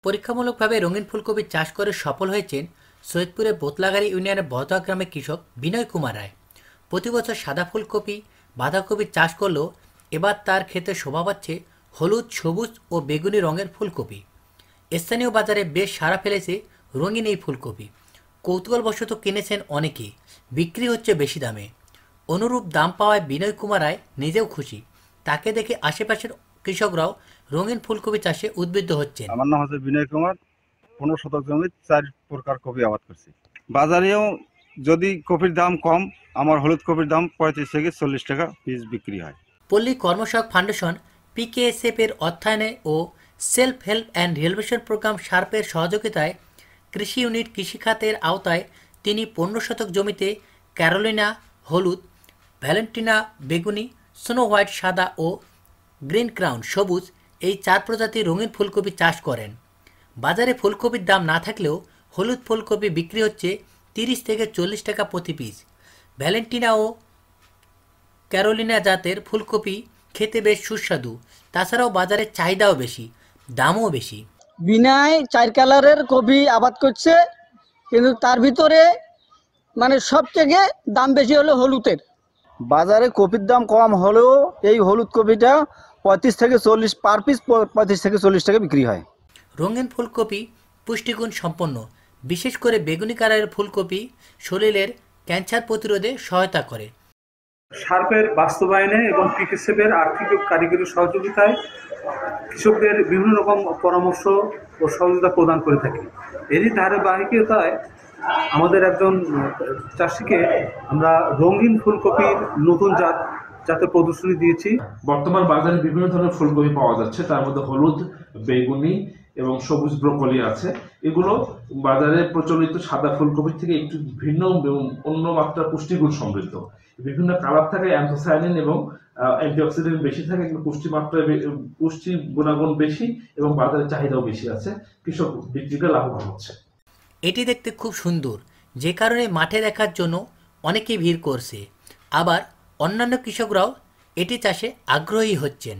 পরীক্ষামূলকভাবে রঙিন ফুলকপি চাষ করে সফল হয়েছেন সৈয়দপুরের বোতলাগাড়ি ইউনিয়নের বহতা গ্রামের কৃষক বিনয় কুমার রায়। প্রতি বছর সাদা ফুলকপি বাঁধাকপি চাষ করলেও এবার তার ক্ষেতে শোভা পাচ্ছে হলুদ, সবুজ ও বেগুনি রঙের ফুলকপি। স্থানীয় বাজারে বেশ সাড়া ফেলেছে রঙিন এই ফুলকপি। কৌতূহলবশত কিনেছেন অনেকেই, বিক্রি হচ্ছে বেশি দামে। অনুরূপ দাম পাওয়ায় বিনয় কুমার রায় নিজেও খুশি। তাকে দেখে আশেপাশের কৃষকরাও রঙিন ফুলকপি চাষে উদ্বুদ্ধ হচ্ছেন। আমার নাম হচ্ছে বিনয় কুমার। 15 শতক জমি 4 প্রকার কপি আবাদ করছি। বাজারেও যদি কপির দাম কম, আমার হলুদ কপির দাম 35 থেকে 40 টাকা পিস বিক্রি হয়। পল্লী কর্মসহায়ক ফাউন্ডেশন PKSF এর অর্থায়নে ও self help and rehabilitation programme শার্পের সহযোগিতায় কৃষি ইউনিট কৃষিখাতের আওতায় তিনি 15 শতক জমিতে ক্যারোলিনা হলুদ, ভ্যালেন্টিনা বেগুনি, স্নো হোয়াইট সাদা ও গ্রিন ক্রাউন সবুজ এই 4 প্রজাতির রঙিন ফুলকপি চাষ করেন। বাজারে ফুলকপির দাম না থাকলেও হলুদ ফুলকপি বিক্রি হচ্ছে 30 থেকে 40 টাকা প্রতি পিস। ভ্যালেন্টিনা ও ক্যারোলিনা জাতের ফুলকপি খেতে বেশ সুস্বাদু। তাছাড়াও বাজারে চাহিদাও বেশি, দামও বেশি। বিনায় 4 কালারের কপি আবাদ করছে, কিন্তু তার ভিতরে মানে সব থেকে দাম বেশি হলো হলুদের। বাজারে কপির দাম কম হলেও এই হলুদ কপিটা 35 থেকে 40 পার পিস 35 থেকে 40 টাকা বিক্রি হয়। রঙিন ফুলকপি পুষ্টিগুণ সম্পন্ন। বিশেষ করে বেগুনি কালারের ফুলকপি শরীরের ক্যান্সার প্রতিরোধে সহায়তা করে। শার্পের বাস্তবায়নে এবং পিকেসেফের আর্থিক ও কারিগরি সহযোগিতায় কৃষকদের বিভিন্ন রকম পরামর্শ ও সহযোগিতা প্রদান করে থাকি। এরই ধারাবাহিকতায় আমাদের একজন চাষিকে আমরা রঙিন ফুলকপির নতুন জাতের প্রদর্শনী দিয়েছি। বর্তমান বাজারে বিভিন্ন ধরনের ফুলকপি পাওয়া যাচ্ছে, তার মধ্যে হলুদ, বেগুনি এবং সবুজ ব্রোকলি আছে। এগুলো বাজারে প্রচলিত সাদা ফুলকপির থেকে একটু ভিন্ন এবং অন্য মাত্রা পুষ্টিগুণ সমৃদ্ধ। বিভিন্ন কালার থাকে, অ্যান্থোসায়ানিন এবং অ্যান্টিঅক্সিডেন্ট বেশি থাকে, পুষ্টি গুণাগুণ বেশি এবং বাজারে চাহিদাও বেশি আছে। কৃষক বিক্রিতে লাভবান হচ্ছে। এটি দেখতে খুব সুন্দর, যে কারণে মাঠে দেখার জন্য অনেকেই ভিড় করছে। আবার অন্যান্য কৃষকরাও এটি চাষে আগ্রহী হচ্ছেন।